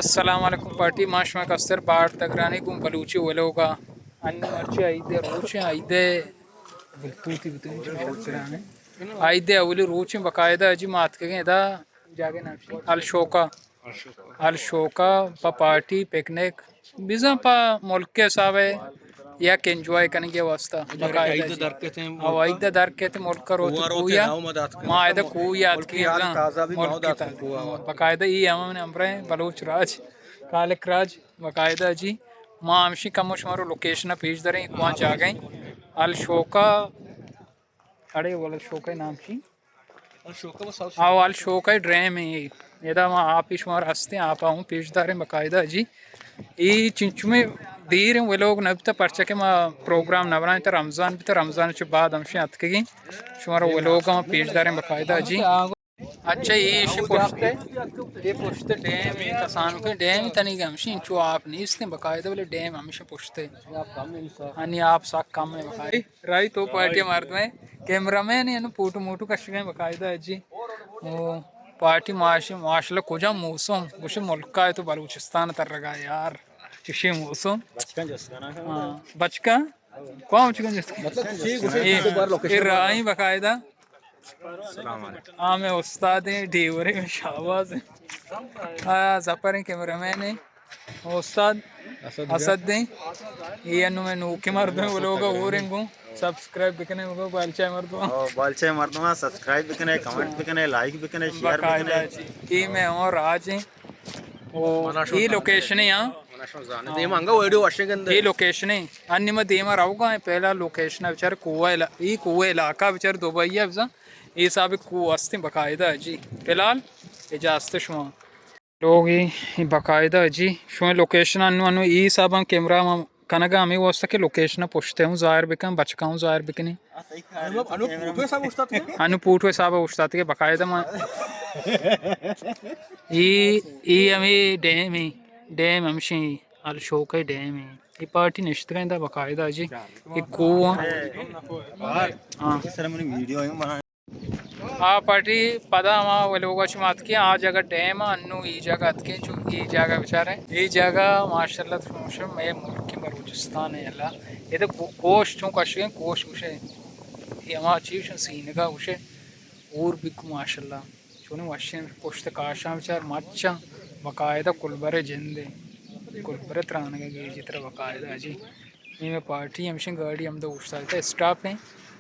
अस्सलाम वालेकुम पार्टी माशमा कस्तर बाढ़ तगरानी गुम बलूची वलोगा अन्य मर्ची आइदे रोचे आइदे बुलतूती बुतूनी शक्राने आइदे अवली रोचे बकायदा अजी मात के दा जागे नाम अल शोका पा पार्टी पिकनिक बिजा पा मुल्क के सावे या के एंजॉय करने के वास्ता बकायदा अब आइदे दर के थे मुल्क का रोते कुया माँ आइदे कुया की मुल्क की बकायदा ये हमने अमरे बलूच राज कालिक राज बकायदा जी माँ अमशी कमोश मारो लोकेशन पेश दरें वहाँ जा गए अल शोका अरे वाला शोका नाम ची हाँ अल शोका ड्रेम है ये दा वहाँ आप ही शुमार हंसते हैं आप आऊँ पेशदार बकायदा जी ये चिंचू में देर वे लोग नब तक पर्चा के माँ प्रोग्राम न बनाए तो रमज़ान के बाद हमसे अतकेगी शुमार वे लोग वहाँ पेशदार बकायदा जी अच्छा ये पुछते डैम ये कसान के डैम तनी के हमशी इंचो आप नहीं इसने बकायदा वाले डैम हमेशा पुछते अनि आप साक काम में बकायदा राई तो पार्टी मारते में कैमरामैन ये फोटो मोटो कश गए बकायदा जी वो पार्टी माशाल्लाह कुछ मौसम कुछ मुल्क का है तो बलूचिस्तान तर रहा यार चिशी मौसम बचका कौन मतलब राई बकायदा हाँ मैं उस्ताद हैं ड्राइवर में शाहबाज है जफर हैं कैमरामैन है उस्ताद असद हैं ये अनु मैं नूके मार दूँ वो लोग वो रिंगू सब्सक्राइब भी करने वो बालचाय मार दूँ सब्सक्राइब भी करने कमेंट भी करने लाइक भी करने शेयर भी करने ये मैं और आज हैं वो ये लोकेशन है यहाँ ये लोकेशन है अन्य में देमा रहूँगा पहला लोकेशन है बेचारे कुआ इलाका बेचारे दुबई है ये सब को अस्ते बकायदा जी फिलहाल इजाजत शुमा लोग ये बकायदा जी शुमा लोकेशन अनु ये सब हम कैमरा में कनगा हमें वास्ता के लोकेशन पूछते हूँ जाहिर बिकन बचका हूँ जाहिर बिकनी अनु पूछो साहब उस्ताद के बकायदा में ये हमें डैम हमशी अल शोक है डैम है ये पार्टी निश्चित का बकायदा जी ये कुआ हाँ पार्टी पदा हमारा वो लोग मात की आ जगह डैम अन्नू ई जगह अतके जो ई जगह बेचारे ये जगह माशाल्लाह मैं मुल्क की बलूचिस्तान है अल्लाह ये तो कोश चूँ कशे कोश उसे ये हमारा चीज सीन का उसे और भी माशाल्लाह चुने वशन पुश्त काशा बेचार मच्छा बकायदा कुलबरे जिंदे कुलबरे त्राने के गए जितना बकायदा जी ये पार्टी हमसे गाड़ी हम तो उठता स्टाफ है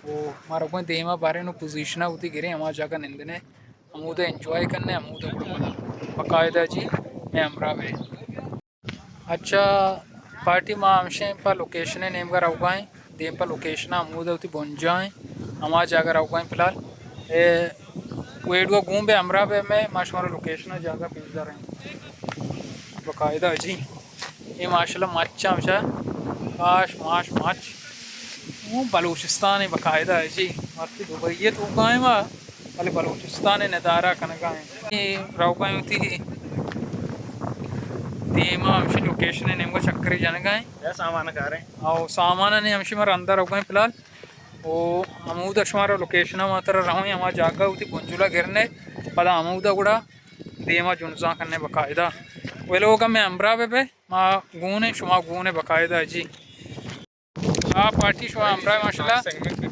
वो हमारा कोई देमा बारे नो पोजीशन होती गिरे हमारा जगह निंदने हम उधर एंजॉय करने हम उधर बकायदा जी मैं हमरा में अच्छा पार्टी माँ हमसे पर लोकेशन है नेम का रहुआएँ देम पर लोकेशन हम उधर उती बन जाएँ हमारा जगह रहुआएँ फिलहाल वेट को घूम पे हमरा पे मैं माशाल्लाह लोकेशन जगह भेजदा रहे बकायदा जी ये माशाल्लाह मच्छा हमशा काश मच वो बलूचिस्तान है बकायदा है जी आपकी दुबई तो गाँव वहाँ पहले बलूचिस्तान है नदारा कनका है ये राउका होती है तेमा हमसे लोकेशन है नेम का चक्कर जाने का है सामान का रहे और सामान ने हमसे मार अंदर रखा है फिलहाल वो अमूद अशमारा लोकेशन मात्र रहूँ हमारा जागा होती गुंजुला गिरने पता अमूदा गुड़ा देमा जुनजा करने बकायदा वे लोग मैं अमरा पे माँ गूने शुमा गूने बकायदा जी हाँ पार्टी शो हमरा माशाल्लाह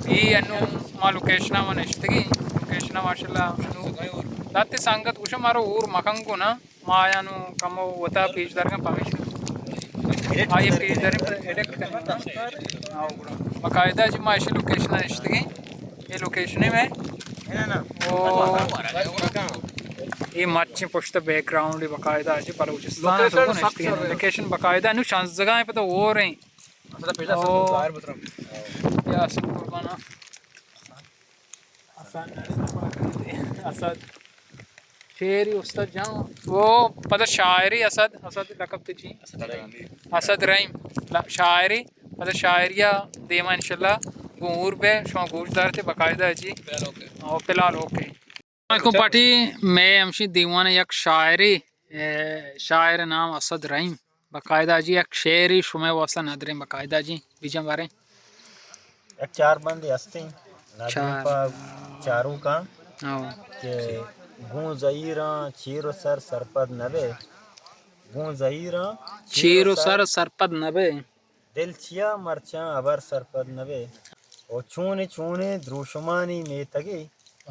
ये अनु मा लोकेशन मा नष्टगी लोकेशन माशाल्लाह अनु दाते संगत कुछ मारो और मखंगो ना मायानु कमो वता पेज दर का परमिशन हाँ ये पेज दर पर एडिट करना हाँ बकायदा जी माशा लोकेशन नष्टगी ये लोकेशन में वो ये मच्छी पुष्ट बैकग्राउंड बकायदा जी बलूचिस्तान लोकेशन बकायदा अनु शांत जगह है पता हो रहे असद शेरी उस्ताद जाऊँ वो पता शायरी असद लकब तुझी असद रहीम शायरी पता शायरिया देमा इंशाल्लाह गूर पे शो गूरदार थे बकायदा जी और फिलहाल ओके पार्टी मैं हमशी दीवान एक शायर नाम असद रहीम बकायदा जी एक शेरी शुमे वास्ता नदरे बकायदा जी बीजम बारे एक चार बंदे हस्ते चारों का के गूं जईरा चीरो सरपद नबे गो जहीरा चीरो सर सरपद नबे दिल छिया मरचा अबर सरपद नबे और चूने चूने द्रुशमानी में तगे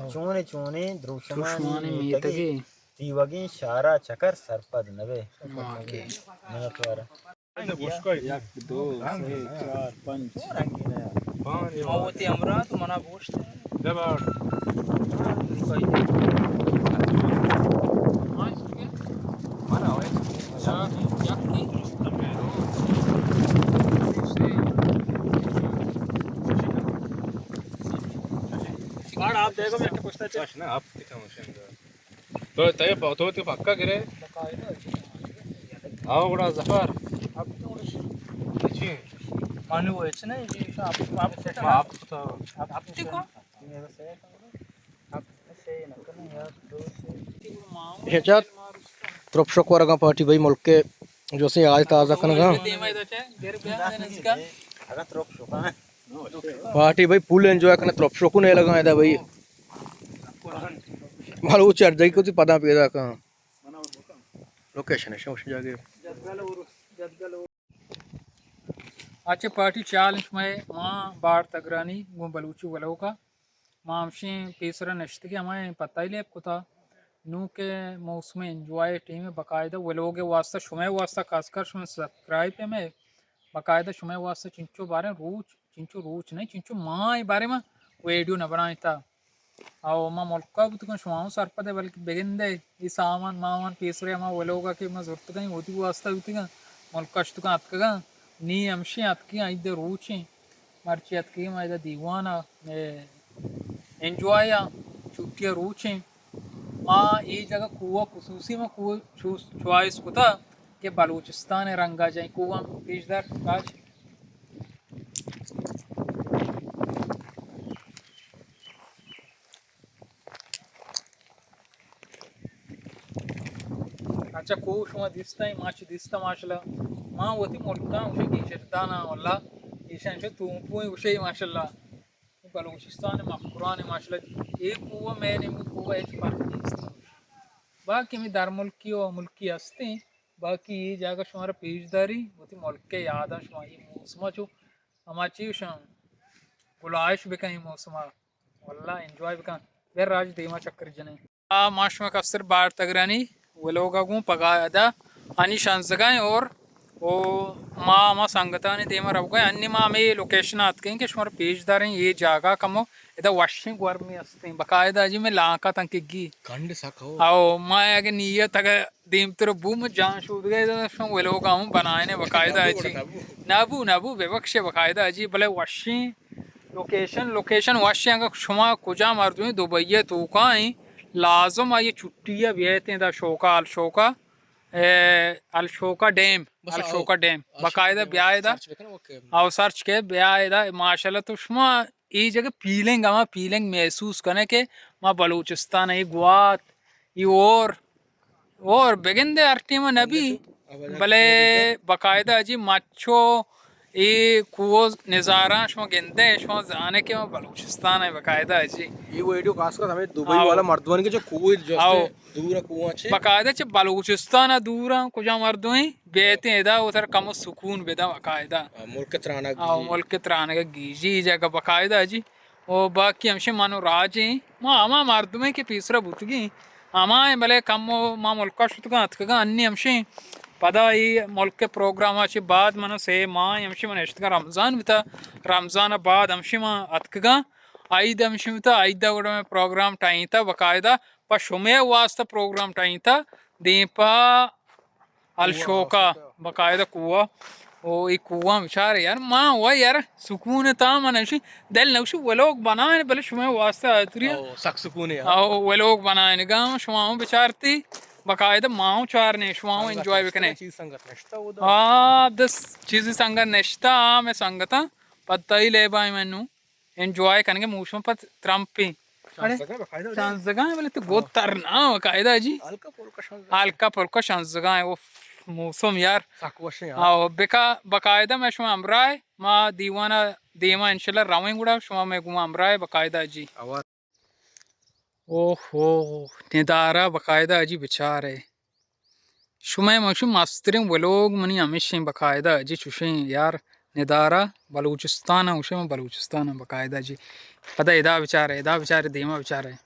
चूने चूने द्रुशमानी दुश्मनी में तगे मीतगी तीवगी शारा चकर सरपद नबे ओके मैं प्यारा एक दो से चार पाँच मावती अमरात मना गोश्त आप देखो मैं पूछता चाहूँ ना आप दिखा मुझे तो तय बहुत होती पक्का गिरे आओ बड़ा जफर अच्छी मानू व्हायचं नाही जी आप आप तो ह्याच्यात त्रोपशोक वर्गा पार्टी भाई मुल्के जो से आज ताज़ा कनगा अगर त्रोक शुका पार्टी भाई फुल एंजॉय करने त्रोपशोक ने लगा है भाई मालूम चढ़ जाएगी कुछ पता पेदा का लोकेशन है शोश जागे आजचे पार्टी चॅलेंज में माँ बार तगरानी गो बलूची वलो का माँ हमशी तीसरा नश्ते की हमें पता ही ले आपको था नू के मौसम एंजॉय टीम में बाकायदा वलोगे वास्ता शुमे वास्ता खासकर शुमे सब्सक्राइब पे में बाकायदा शुमे वास्ता चिंचो बारे रोच नहीं चिंचो माँ बारे में वीडियो न बनाई था आओ माँ मुल्का भी तो शुमाओं सरपदे बल्कि बेगिंदे ये सामान मामान तीसरे माँ वलोगा की माँ जरूरत कहीं होती वास्ता होती का मुल्का अश्तुका अतका नी अमशी अतकी आइदे रूची मर्ची अतकी माइदा दीवाना एंजॉय छुट्टियाँ रूची माँ ये जगह कुआ खुसूसी में कुआ चॉइस कुता के बलूचिस्तान रंगा जाए कुआ पेशदार राज अच्छा कोश मा दिसता माच दिसता माशला माँ वती मुल्का उसे गिशरदाना वल्ला ईशान से तुमपुई उसे माशाल्ला बलूचिस्तान मफकुरान माशाल्ला एक कुआ मैंने कुआ एक फर्क दिसता बाकी में दर मुल्की और मुल्की हस्ते बाकी ये जगह शुमारा पेशदारी वती मुल्क के याद है शुमारी मौसम जो हमाची शाम गुलाइश भी कहीं मौसम वल्ला एंजॉय भी कहीं वेर राज देमा चक्कर जने माशमा कस्तर बार तगरानी वो लोग आगू पगादा अनि शांसगाएं और वो माँ संगता ने देमा रब गए अन्य माँ में लोकेशन आते हैं कि शुमार पेशदार हैं ये जगह कमो इधर वाशिंग गर्मी हस्ते हैं बकायदा जी में लाका तंग की खंड साखो आओ माँ आगे नियत अगर दीम तेरे बूम जान शूद गए तो वो लोग आऊँ बनाए ने बकायदा जी नाबू बेबख्शे बकायदा जी भले वाशिंग लोकेशन वाशिंग अगर शुमा कुजा मर्दू दुबई तो कहीं लाजम आइए छुट्टियाँ भी दा शोका अलशोका डैम बकायदा ब्याह और सर्च के ब्याह माशाल्लाह तो शुमा ये जगह फीलिंग महसूस करने के माँ बलूचिस्तान ये गुआत ये और बेगिंदे अर्टी में नबी भले बकायदा जी मच्छो ये कुओ नज़ारा शुमा गिंदे शुमा जाने के मैं बलूचिस्तान है बकायदा जी ये वीडियो खासकर हमें दुबई वाला मर्दवान के जो कुएं जो दूर कुआं छे बकायदा च बलूचिस्तान दूर कुछ मर्दों बेते इधर उधर कम सुकून बेदा बकायदा मुल्क त्राना मुल्क त्राना का गीजी जगह बकायदा जी और बाकी हमसे मानो राज माँ अमा मर्दों के तीसरा बुतगी अमा भले कम माँ मुल्क शुतगा अतकगा अन्य हमसे पदा ये मुल्क के प्रोग्राम अच्छे बाद मनो से माँ हमसे मन इश्तगा रमज़ान बिता रमज़ान बाद हमसे माँ अतकगा आइद हमसे बिता आइदा गुड़ा में प्रोग्राम टाइम था बकायदा पर शुमे वास्ता प्रोग्राम टाइम था दीपा अलशोका बकायदा कुआ ओ एक कुआ विचार यार माँ हुआ यार सुकून था मन ऐसी दिल नौशी वो लोग बनाए भले शुमे वास्ता आतरिया सख्त सुकून है वो लोग बनाए गाँव शुमाओं विचारती बकायदा माँ चार ने शुमाओं एंजॉय भी करें चीज संगत नष्टा वो हाँ दस चीज़ संगत नश्ता मैं संगता पता ही ले पाए मैनू एंजॉय करेंगे मूसम पर ट्रम्पी अरे शांत जगह है बोले तो बहुत तरना बकायदा जी हल्का फुल्का शांत जगह है वो मौसम यार आओ बकायदा मैं शुमा अमराय माँ दीवाना दीमा इंशाल्लाह रावें गुड़ा शुमा मैं गुमा अमराय बकायदा जी ओहो निदारा बकायदा जी बेचारे शुमाय मशू मस्तरिंग व्लोग मनी हमेशा बाकायदा जी चुशे यार निदारा बलूचिस्तान उशे में बलूचिस्तान बाकायदा जी पता इदा विचार है धीमा विचार है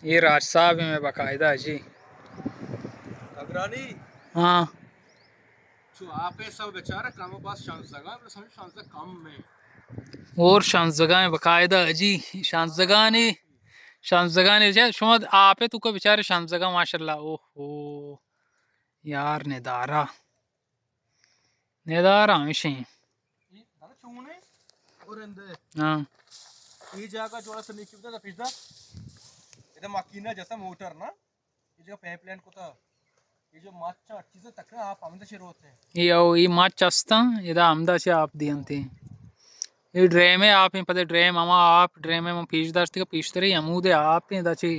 ये राज साहब में बाकायदा जी अग्रानी हाँ तो आप सब बेचारा काम पास शांत जगह पर समझ शांत कम में और शांत जगह बाकायदा जी शांत जगह ने शुमा आप तू का बेचारे शांत जगह माशाल्लाह ओहो यार निदारा हमेशा दादा चूने और अंदर हाँ ये जगह जोड़ा से नीचे उधर पिछदा इधर मकीना जैसा मोटर ना ये जो पाइपलाइन को था ये जो माचा अच्छी से तक आप आमदा शेर होते हैं ఈ మాట చేస్తాం ఇదా అహ్మదాబాద్ आप दी अंते ये ड्रेम है आप पता ड्रेम मामा आप ड्रेम में पीछ दास्ती का पीछते रही अमूदे आप दाची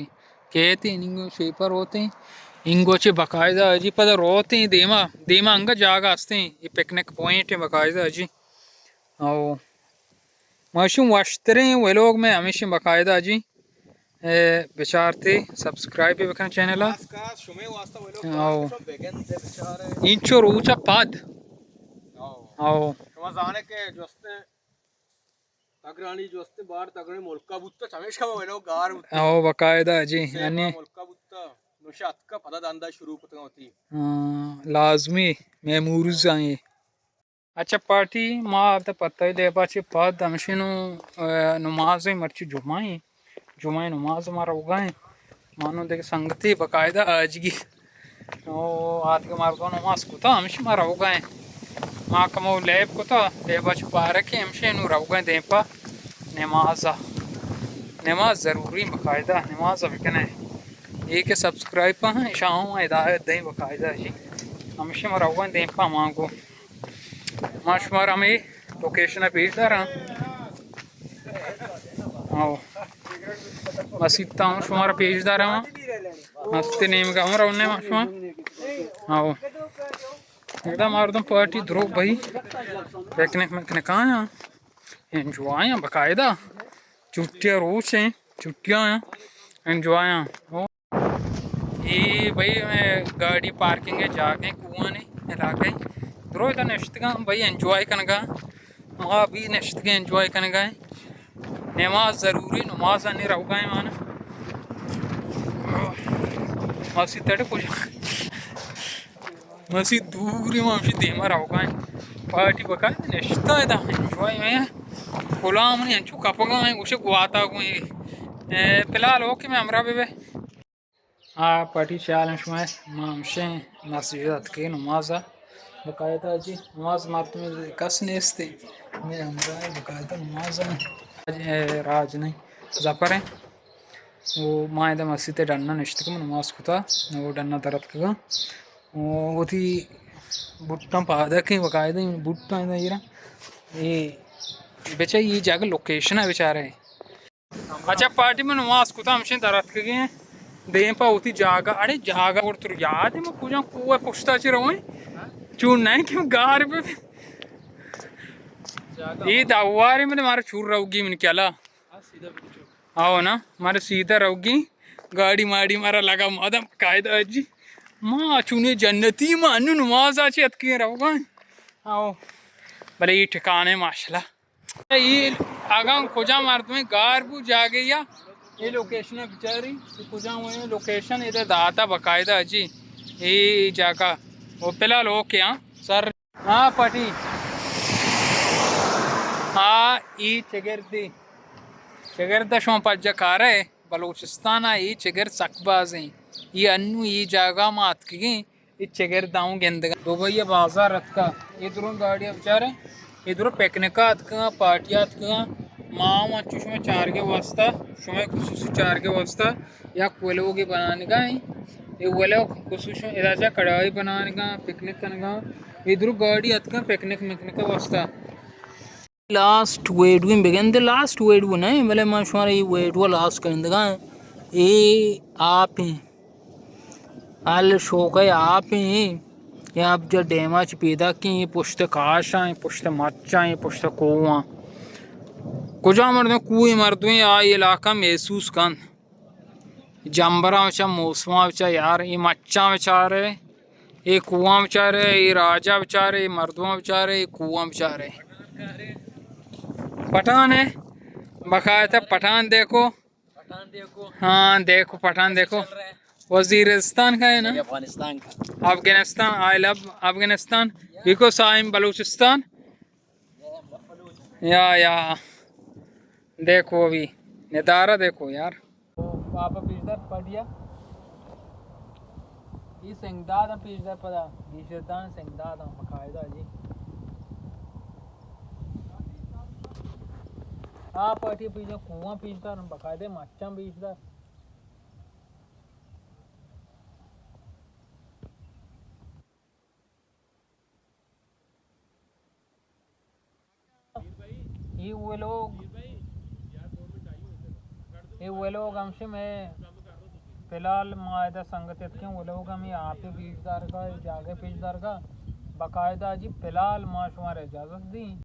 कहते इंगो शेपर होते इंगो चे बकायदा अजी पता रोते धीमा धीमा अंग जागा हंसते ये पिकनिक पॉइंट है बकायदा अजी आओ मशरूम वाश्तरे वे लोग में हमेशा बकायदा अजी बेचारते सब्सक्राइब भी बकना चैनल शुमे वास्ता वो लोग आओ बेगन दे बेचारे इंचो रूचा पाद आओ शुमा जाने के जोस्ते तगरानी जोस्ते बाहर तगरानी मुल्का बुत्ता चमेश का वो लोग गार आओ बकायदा जी यानी मुल्का बुत्ता नुशात का पता दांदा शुरू होती लाजमी मेमोरीज आए अच्छा पार्टी माँ आता पता ही दे पाचे पाद हमशिनो नमाज मर्ची जुमाई नमाज हमारा उगाए मानो देख संगति बकायदा आज की तो आज के मार दो नमाज को तो हमशी मारा उगाए माँ कमो लेब को तो दे पाचे पारे के हमशे नु रउगाए दे पा नमाज ज़रूरी बकायदा नमाज अब कने एक सब्सक्राइब पा शाम हिदायत दें बकायदा जी हमेशा मराऊगा दें पा मांगो माशुमार हमें लोकेशन भेज रहा आओ मसीता हूँ शुमारा भेज रहा मस्ती नेम का हमारा उन्हें माशुमा आओ एकदम मारदम पार्टी ध्रुव भाई पिकनिक में कहाँ एंजॉय बकायदा छुट्टियाँ रोज हैं छुट्टियाँ हैं एंजॉय ये भाई मैं गाड़ी पार्किंग है जाके कुआं ने इलाके द्रो इधर नश्तगा भाई एंजॉय करने माँ भी नश्तगे एंजॉय करने नमाज ज़रूरी नमाज आने रहोगा माना मस्जिद तड़े कुछ मस्जिद दूरी मामशी देमा रहोगा पार्टी बका नश्ता है एंजॉय में गुलाम नहीं अंचू कपगा है उसे गुआता को फिलहाल ओके मैं हमरा बेबे हाँ पार्टी चाल शुमाय मामशे मस्जिद के नमाज़ा बकायदा जी नमाज मारते में कस नेस्ते मैं हमरा बकायदा नमाज़ा राज नहीं जफर है वो मायदा मस्जिद डन्ना निश्त को नमाज खुदा वो डन्ना तरत का वो थी बुट्टा पादा के बकायदा बुट्टा ये बेचा ये जगह लोकेशन है बेचारे अच्छा पार्टी में नमाज खुदा हमशे तरत के गए दें पा होती जागा अरे जागा और तुर याद है मैं कुछ कुआ पुछता च रहो चून नहीं क्यों गार पे ये दावारे में मारे छूर रहोगी मैंने क्या ला आओ ना मारे सीधा रहोगी गाड़ी माड़ी मारा लगा मदम कायदा जी माँ चुने जन्नती मानू नमाज आचे अतके रहोगा आओ भले ये ठिकाने माशाल्लाह ये आगा खोजा मारते में गार बू जागे या ये लोकेशन है बेचारी खोजा हुए लोकेशन इधर दाता बकायदा जी ये जाका वो फिलहाल ओके हाँ सर हाँ पाटी हाँ ये चगरदा शो पज्जा कार है बलूचिस्तान ये चगर सकबाज हैं ये अन्नू ये जागा मात की ये चगर दाऊँ गेंद दो भैया बाजार रथ का इधरों गाड़ियाँ बेचारे इधरों पिकनिका का पार्टियाँ का माँ मच्छू शुमे चार के वास्ता शुमे कुछ चार के वास्ता या कोयलों के बनाने का ये वाला कुछ इधर कढ़ाई बनाने का पिकनिक करने का इधर गाड़ी आत का पिकनिक का वास्ता लास्ट वेट भी बिगन दे लास्ट वेट वो नहीं मतलब माशुमारा ये वेट वो लास्ट करेंगे ये आप हैं आल शौक है आप हैं ये आप जो डेमा च पैदा की पुश्त काश आए पुश्त मच्चा आए पुश्त कोवा कुछ मर्द कुएं मर्द आ इलाका महसूस कन जानवरां बिचा मौसमां बिचा यार ये मच्छां बेचारे ये कुआं बेचारे ये राजा बेचारे ये मर्दुआ बेचारे ये कुआं बेचारे पठान है बकायदा पठान देखो हाँ देखो पठान देखो वजीरिस्तान का है ना अफगानिस्तान का Afghanistan I love Afghanistan because I am Balochistan या देखो अभी नज़ारा देखो यार पापा पिछदर पढ़िया ये सिंगदाद पिछदर पदा गीशदान सिंगदाद बकायदा जी हाँ पटी पीछे कुआं पीछदर बकायदे मच्छा पीछदर ये वो लोग हमसे मैं फिलहाल मायदा संगत के वो लोग हम यहाँ पे पीछदार का जागे पीछदार का बाकायदा जी फिलहाल माशुमार इजाज़त दी